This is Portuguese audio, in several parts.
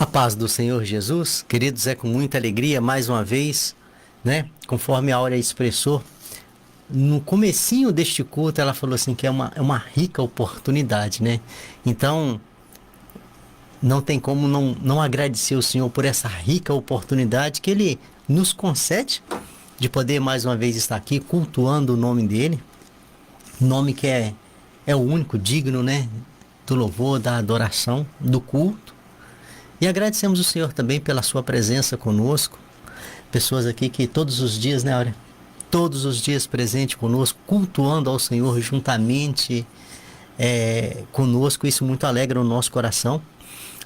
A paz do Senhor Jesus, queridos, é com muita alegria, mais uma vez, né? Conforme a Áurea expressou, no comecinho deste culto, ela falou assim que é uma rica oportunidade, né? Então, não tem como não agradecer o Senhor por essa rica oportunidade que Ele nos concede de poder mais uma vez estar aqui cultuando o nome dEle, nome que é o único digno, né? Do louvor, da adoração, do culto. E agradecemos o Senhor também pela sua presença conosco. Pessoas aqui que todos os dias, né, Áurea? Todos os dias presente conosco, cultuando ao Senhor juntamente conosco. Isso muito alegra o nosso coração.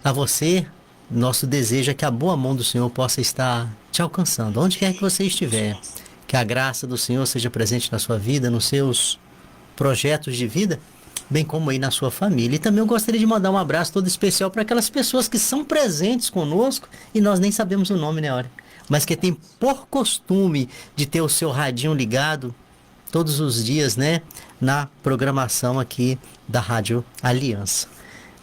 A você, nosso desejo é que a boa mão do Senhor possa estar te alcançando, onde quer que você estiver. Que a graça do Senhor seja presente na sua vida, nos seus projetos de vida, bem como aí na sua família. E também eu gostaria de mandar um abraço todo especial para aquelas pessoas que são presentes conosco e nós nem sabemos o nome, né, Áurea? Mas que tem por costume de ter o seu radinho ligado todos os dias, né, na programação aqui da Rádio Aliança.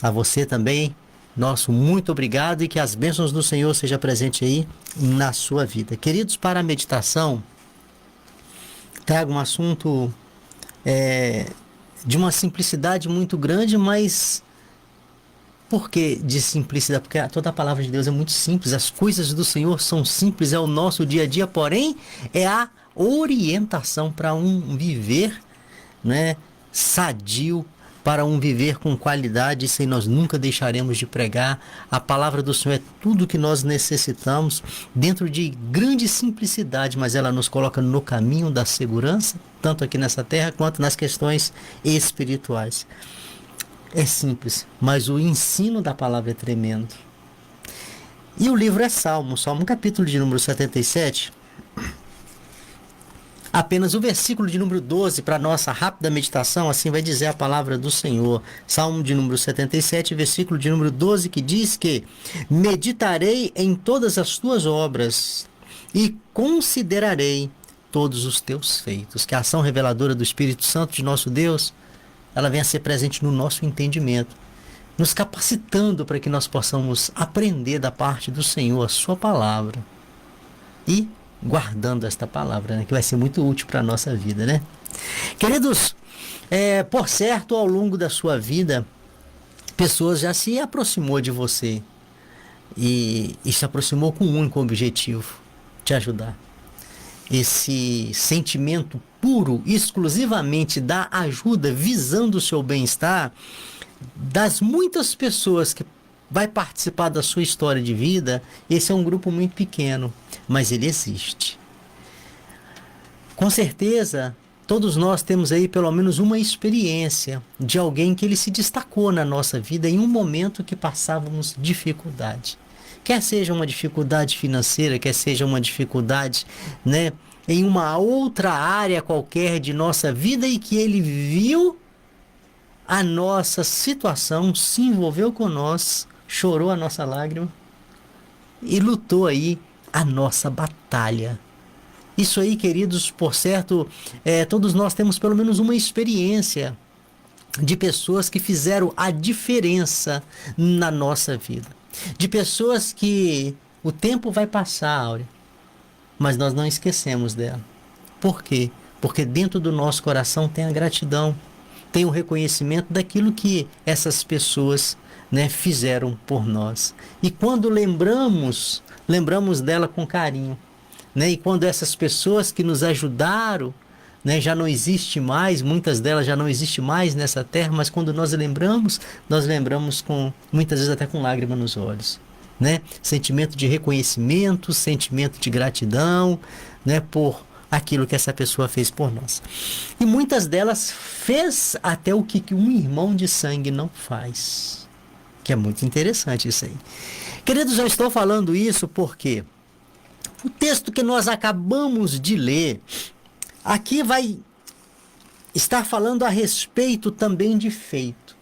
A você também, nosso muito obrigado e que as bênçãos do Senhor sejam presentes aí na sua vida. Queridos, para a meditação, trago um assunto de uma simplicidade muito grande, mas por que de simplicidade? Porque toda a palavra de Deus é muito simples, as coisas do Senhor são simples, é o nosso dia a dia, porém é a orientação para um viver, né, sadio, para um viver com qualidade. Isso aí nós nunca deixaremos de pregar. A palavra do Senhor é tudo que nós necessitamos, dentro de grande simplicidade, mas ela nos coloca no caminho da segurança, tanto aqui nessa terra quanto nas questões espirituais. É simples, mas o ensino da palavra é tremendo. E o livro é Salmo capítulo de número 77. Apenas o versículo de número 12 para nossa rápida meditação, assim vai dizer a palavra do Senhor. Salmo de número 77, versículo de número 12, que diz que meditarei em todas as tuas obras e considerarei todos os teus feitos. Que a ação reveladora do Espírito Santo de nosso Deus, ela venha a ser presente no nosso entendimento, nos capacitando para que nós possamos aprender da parte do Senhor a sua palavra e guardando esta palavra, né, que vai ser muito útil para a nossa vida, né? Queridos, por certo, ao longo da sua vida, pessoas já se aproximou de você e se aproximou com um único objetivo, te ajudar. Esse sentimento puro, exclusivamente da ajuda, visando o seu bem-estar, das muitas pessoas que vai participar da sua história de vida, esse é um grupo muito pequeno, mas ele existe. Com certeza, todos nós temos aí pelo menos uma experiência de alguém que ele se destacou na nossa vida em um momento que passávamos dificuldade. Quer seja uma dificuldade financeira, quer seja uma dificuldade, né, em uma outra área qualquer de nossa vida, e que ele viu a nossa situação, se envolveu com nós, chorou a nossa lágrima e lutou aí a nossa batalha. Isso aí, queridos, por certo, todos nós temos pelo menos uma experiência de pessoas que fizeram a diferença na nossa vida. De pessoas que o tempo vai passar, Áurea, mas nós não esquecemos dela. Por quê? Porque dentro do nosso coração tem a gratidão, tem o reconhecimento daquilo que essas pessoas, né, fizeram por nós. E quando lembramos dela com carinho, né? E quando essas pessoas que nos ajudaram, né, já não existe mais, muitas delas já não existem mais nessa terra, mas quando nós lembramos com, muitas vezes até com lágrima nos olhos, né? Sentimento de reconhecimento, sentimento de gratidão, né, por aquilo que essa pessoa fez por nós. E muitas delas fez até o que um irmão de sangue não faz. Que é muito interessante isso aí. Queridos, eu estou falando isso porque o texto que nós acabamos de ler, aqui vai estar falando a respeito também de feito.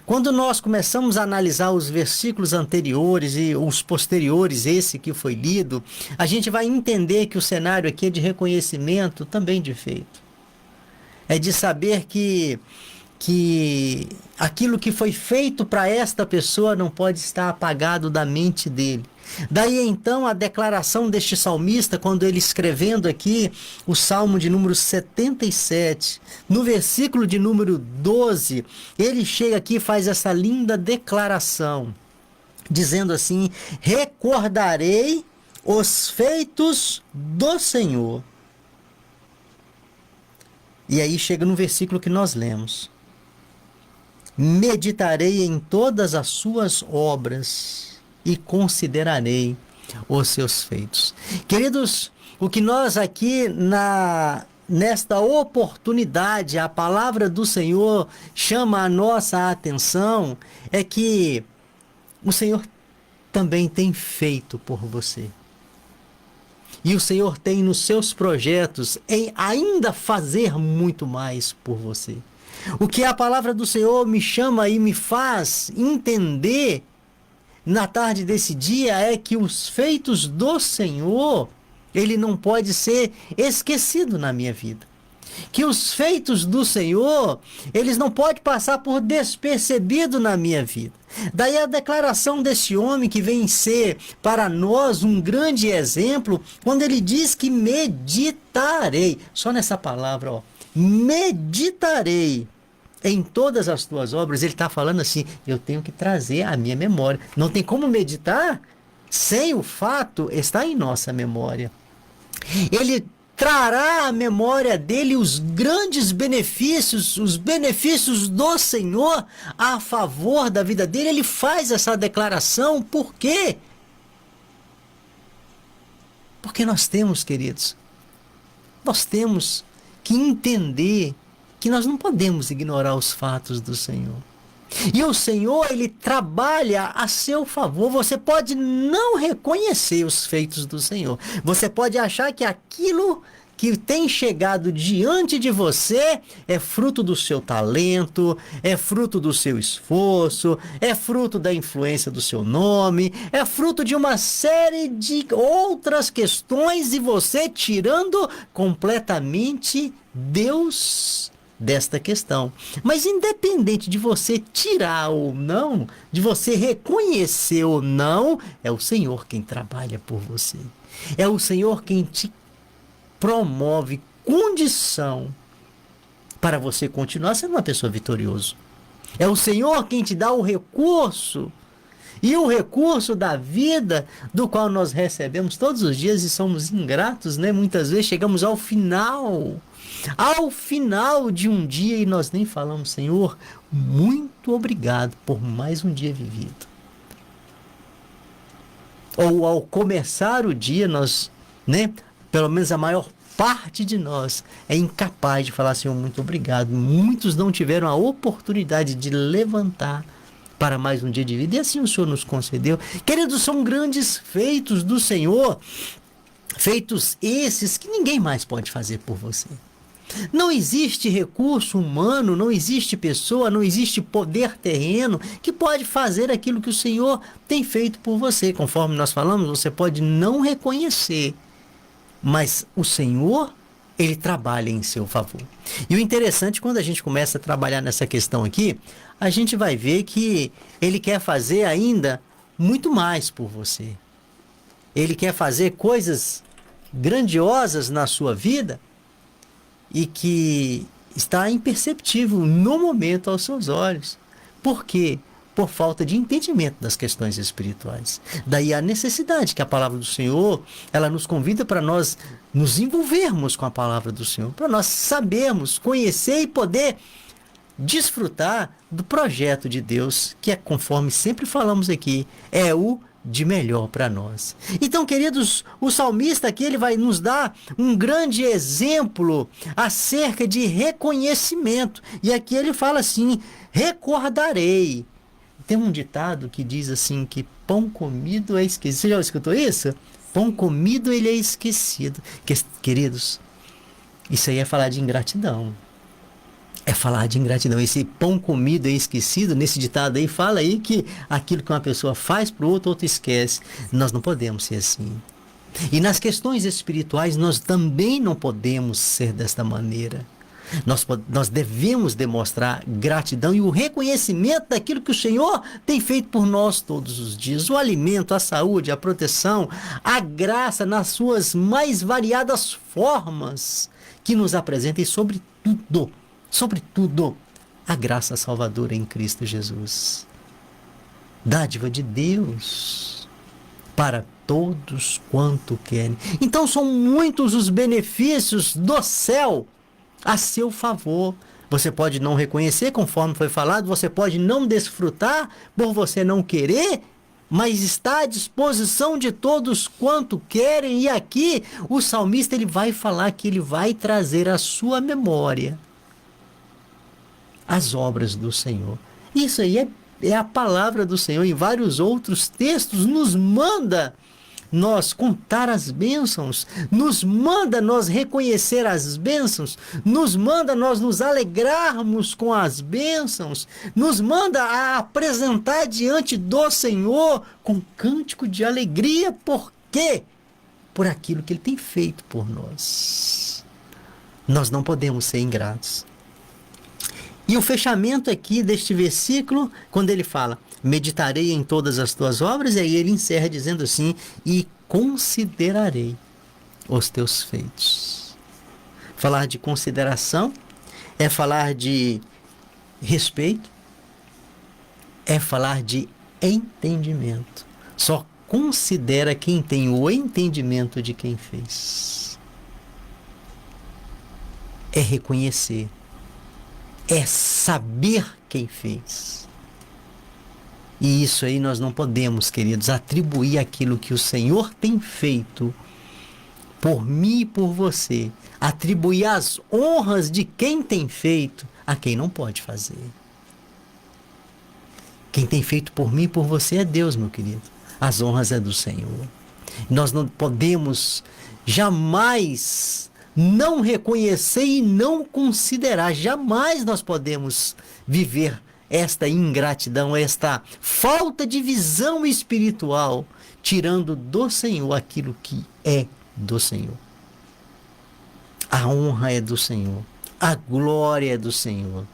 Quando nós começamos a analisar os versículos anteriores e os posteriores, esse que foi lido, a gente vai entender que o cenário aqui é de reconhecimento também de feito. É de saber que que aquilo que foi feito para esta pessoa não pode estar apagado da mente dele. Daí então a declaração deste salmista, quando ele escrevendo aqui o Salmo de número 77, no versículo de número 12, ele chega aqui e faz essa linda declaração, dizendo assim: recordarei os feitos do Senhor. E aí chega no versículo que nós lemos: meditarei em todas as suas obras e considerarei os seus feitos. Queridos, o que nós aqui nesta oportunidade, a palavra do Senhor chama a nossa atenção, é que o Senhor também tem feito por você. E o Senhor tem nos seus projetos em ainda fazer muito mais por você. O que a palavra do Senhor me chama e me faz entender na tarde desse dia é que os feitos do Senhor, ele não pode ser esquecido na minha vida. Que os feitos do Senhor, eles não podem passar por despercebido na minha vida. Daí a declaração desse homem que vem ser para nós um grande exemplo, quando ele diz que meditarei, só nessa palavra, ó, meditarei em todas as tuas obras. Ele está falando assim: eu tenho que trazer a minha memória. Não tem como meditar sem o fato estar em nossa memória. Ele trará à memória dele os grandes benefícios, os benefícios do Senhor a favor da vida dele. Ele faz essa declaração. Por quê? Porque nós temos, queridos, nós temos que entender que nós não podemos ignorar os fatos do Senhor. E o Senhor, ele trabalha a seu favor. Você pode não reconhecer os feitos do Senhor. Você pode achar que aquilo que tem chegado diante de você é fruto do seu talento, é fruto do seu esforço, é fruto da influência do seu nome, é fruto de uma série de outras questões, e você tirando completamente Deus desta questão. Mas independente de você tirar ou não, de você reconhecer ou não, é o Senhor quem trabalha por você. É o Senhor quem te promove condição para você continuar sendo uma pessoa vitoriosa. É o Senhor quem te dá o recurso, e o recurso da vida, do qual nós recebemos todos os dias e somos ingratos, né? Muitas vezes chegamos ao final de um dia e nós nem falamos: Senhor, muito obrigado por mais um dia vivido. Ou ao começar o dia, nós, né, pelo menos a maior parte de nós é incapaz de falar: Senhor, muito obrigado. Muitos não tiveram a oportunidade de levantar para mais um dia de vida, e assim o Senhor nos concedeu. Queridos, são grandes feitos do Senhor, feitos esses que ninguém mais pode fazer por você. Não existe recurso humano, não existe pessoa, não existe poder terreno que pode fazer aquilo que o Senhor tem feito por você. Conforme nós falamos, você pode não reconhecer, mas o Senhor, ele trabalha em seu favor. E o interessante, quando a gente começa a trabalhar nessa questão aqui, a gente vai ver que ele quer fazer ainda muito mais por você. Ele quer fazer coisas grandiosas na sua vida e que está imperceptível no momento aos seus olhos. Por quê? Por falta de entendimento das questões espirituais. Daí a necessidade que a palavra do Senhor, ela nos convida para nós nos envolvermos com a palavra do Senhor, para nós sabermos, conhecer e poder desfrutar do projeto de Deus, que é, conforme sempre falamos aqui, é o de melhor para nós. Então, queridos, o salmista aqui, ele vai nos dar um grande exemplo acerca de reconhecimento. E aqui ele fala assim: recordarei. Tem um ditado que diz assim, que pão comido é esquecido. Você já escutou isso? Pão comido, ele é esquecido. Queridos, isso aí é falar de ingratidão. É falar de ingratidão. Esse pão comido é esquecido, nesse ditado aí, fala aí que aquilo que uma pessoa faz para o outro, outro esquece. Nós não podemos ser assim. E nas questões espirituais, nós também não podemos ser desta maneira. Nós devemos demonstrar gratidão e o reconhecimento daquilo que o Senhor tem feito por nós todos os dias. O alimento, a saúde, a proteção, a graça nas suas mais variadas formas que nos apresenta e sobretudo, a graça salvadora em Cristo Jesus. Dádiva de Deus para todos quanto querem. Então são muitos os benefícios do céu a seu favor. Você pode não reconhecer, conforme foi falado, você pode não desfrutar por você não querer, mas está à disposição de todos quanto querem. E aqui o salmista ele vai falar que ele vai trazer à sua memória as obras do Senhor. Isso aí é a palavra do Senhor. Em vários outros textos nos manda nós contar as bênçãos, nos manda nós reconhecer as bênçãos, nos manda nós nos alegrarmos com as bênçãos, nos manda a apresentar diante do Senhor com cântico de alegria. Por quê? Por aquilo que Ele tem feito por nós. Nós não podemos ser ingratos. E o fechamento aqui deste versículo, quando ele fala, meditarei em todas as tuas obras, e aí ele encerra dizendo assim, e considerarei os teus feitos. Falar de consideração é falar de respeito, é falar de entendimento. Só considera quem tem o entendimento de quem fez. É reconhecer. É saber quem fez. E isso aí nós não podemos, queridos, atribuir aquilo que o Senhor tem feito por mim e por você. Atribuir as honras de quem tem feito a quem não pode fazer. Quem tem feito por mim e por você é Deus, meu querido. As honras é do Senhor. Nós não podemos jamais não reconhecer e não considerar. Jamais nós podemos viver esta ingratidão, esta falta de visão espiritual, tirando do Senhor aquilo que é do Senhor. A honra é do Senhor. A glória é do Senhor.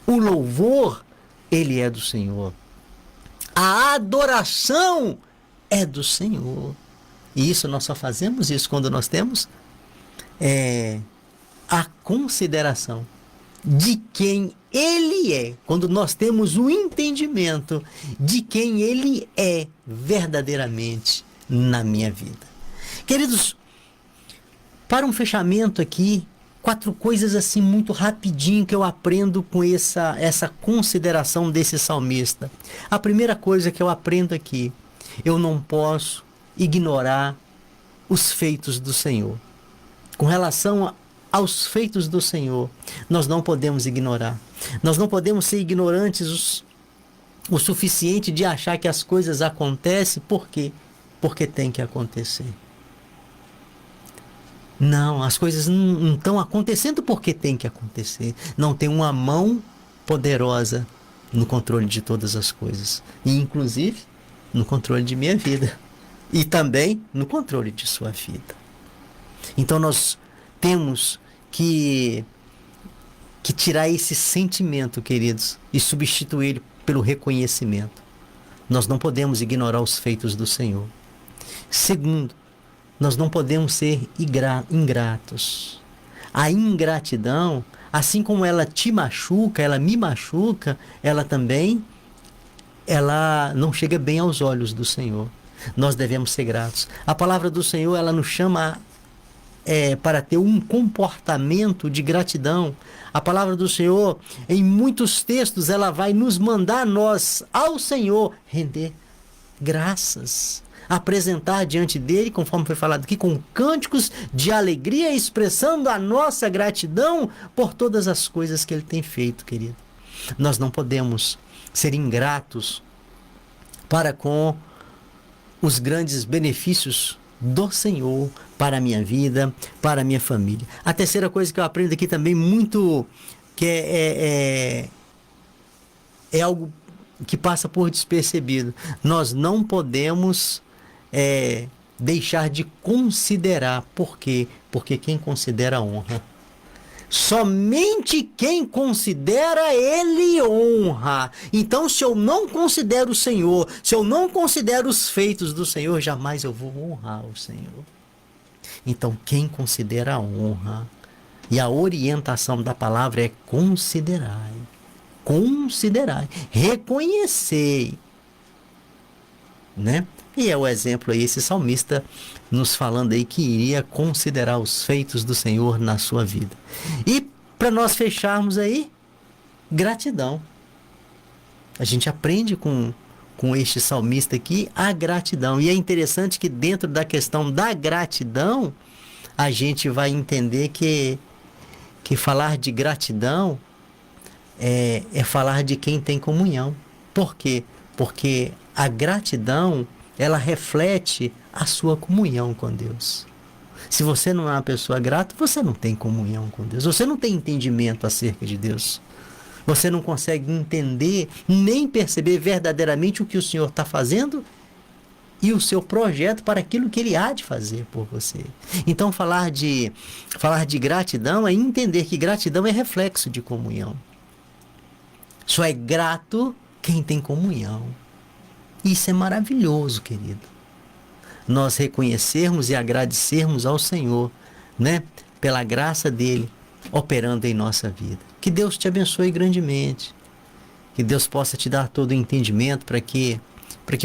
O louvor, ele é do Senhor. A adoração é do Senhor. E isso nós só fazemos isso quando nós temos a consideração de quem Ele é, quando nós temos o entendimento de quem Ele é verdadeiramente na minha vida. Queridos, para um fechamento aqui, 4 coisas assim muito rapidinho que eu aprendo com essa consideração desse salmista. A primeira coisa que eu aprendo aqui, eu não posso ignorar os feitos do Senhor. Com relação aos feitos do Senhor, nós não podemos ignorar. Nós não podemos ser ignorantes o suficiente de achar que as coisas acontecem. Por quê? Porque tem que acontecer. Não, as coisas não estão acontecendo porque tem que acontecer. Não, tem uma mão poderosa no controle de todas as coisas. E inclusive no controle de minha vida. E também no controle de sua vida. Então nós temos que tirar esse sentimento, queridos, e substituir pelo reconhecimento. Nós não podemos ignorar os feitos do Senhor. Segundo, nós não podemos ser ingratos. A ingratidão, assim como ela te machuca, ela me machuca, ela não chega bem aos olhos do Senhor. Nós devemos ser gratos. A palavra do Senhor, ela nos chama para ter um comportamento de gratidão. A palavra do Senhor, em muitos textos, ela vai nos mandar nós, ao Senhor, render graças, apresentar diante dele, conforme foi falado aqui, com cânticos de alegria, expressando a nossa gratidão por todas as coisas que ele tem feito, querido. Nós não podemos ser ingratos para com os grandes benefícios do Senhor para a minha vida, para a minha família. A terceira coisa que eu aprendo aqui também muito, que é algo que passa por despercebido. Nós não podemos deixar de considerar. Por quê? Porque quem considera honra. Somente quem considera ele honra. Então, se eu não considero o Senhor, se eu não considero os feitos do Senhor, jamais eu vou honrar o Senhor. Então, quem considera a honra, e a orientação da palavra é considerai, reconhecei, né? E é o exemplo aí, esse salmista nos falando aí que iria considerar os feitos do Senhor na sua vida. E para nós fecharmos aí, gratidão. A gente aprende com este salmista aqui a gratidão. E é interessante que dentro da questão da gratidão, a gente vai entender que falar de gratidão é falar de quem tem comunhão. Por quê? Porque a gratidão, ela reflete a sua comunhão com Deus. Se você não é uma pessoa grata, você não tem comunhão com Deus. Você não tem entendimento acerca de Deus. Você não consegue entender nem perceber verdadeiramente o que o Senhor está fazendo e o seu projeto para aquilo que Ele há de fazer por você. Então, falar de gratidão é entender que gratidão é reflexo de comunhão. Só é grato quem tem comunhão. Isso é maravilhoso, querido. Nós reconhecermos e agradecermos ao Senhor, né? Pela graça dEle operando em nossa vida. Que Deus te abençoe grandemente. Que Deus possa te dar todo o entendimento para que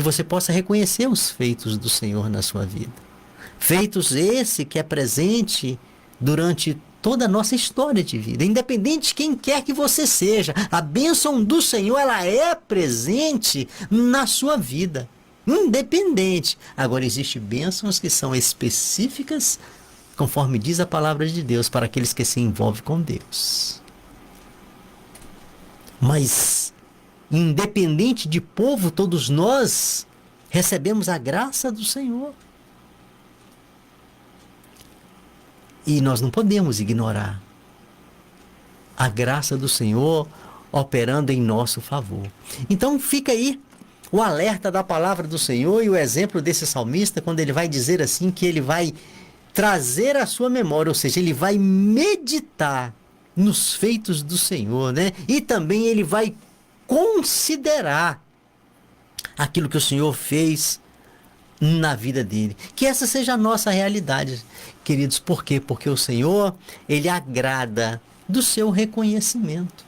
você possa reconhecer os feitos do Senhor na sua vida. Feitos esse que é presente durante toda a nossa história de vida, independente de quem quer que você seja. A bênção do Senhor, ela é presente na sua vida, independente. Agora, existem bênçãos que são específicas, conforme diz a palavra de Deus, para aqueles que se envolvem com Deus. Mas, independente de povo, todos nós recebemos a graça do Senhor. E nós não podemos ignorar a graça do Senhor operando em nosso favor. Então fica aí o alerta da palavra do Senhor e o exemplo desse salmista, quando ele vai dizer assim, que ele vai trazer a sua memória, ou seja, ele vai meditar nos feitos do Senhor, né? E também ele vai considerar aquilo que o Senhor fez na vida dele. Que essa seja a nossa realidade, queridos. Por quê? Porque o Senhor, Ele agrada do seu reconhecimento.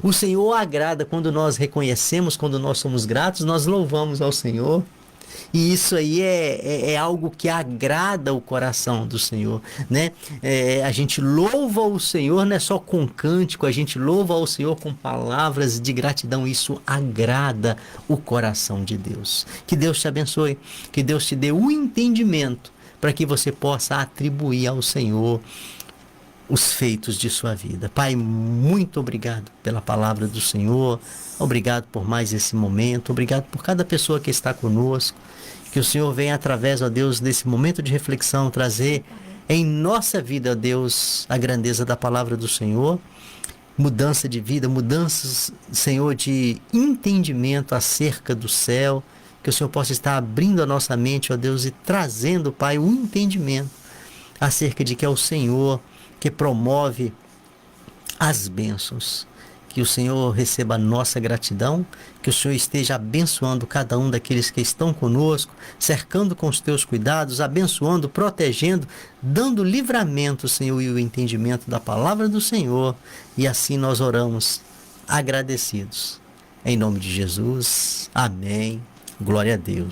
O Senhor agrada quando nós reconhecemos, quando nós somos gratos, nós louvamos ao Senhor. E isso aí é algo que agrada o coração do Senhor, né? A gente louva o Senhor não é só com cântico, a gente louva ao Senhor com palavras de gratidão. Isso agrada o coração de Deus. Que Deus te abençoe, que Deus te dê o entendimento para que você possa atribuir ao Senhor os feitos de sua vida. Pai, muito obrigado pela palavra do Senhor, obrigado por mais esse momento, obrigado por cada pessoa que está conosco, que o Senhor venha através, ó Deus, desse momento de reflexão, trazer em nossa vida, ó Deus, a grandeza da palavra do Senhor, mudança de vida, mudanças, Senhor, de entendimento acerca do céu, que o Senhor possa estar abrindo a nossa mente, ó Deus, e trazendo, Pai, um entendimento acerca de que é o Senhor que promove as bênçãos. Que o Senhor receba a nossa gratidão, que o Senhor esteja abençoando cada um daqueles que estão conosco, cercando com os teus cuidados, abençoando, protegendo, dando livramento, Senhor, e o entendimento da palavra do Senhor. E assim nós oramos, agradecidos. Em nome de Jesus. Amém. Glória a Deus.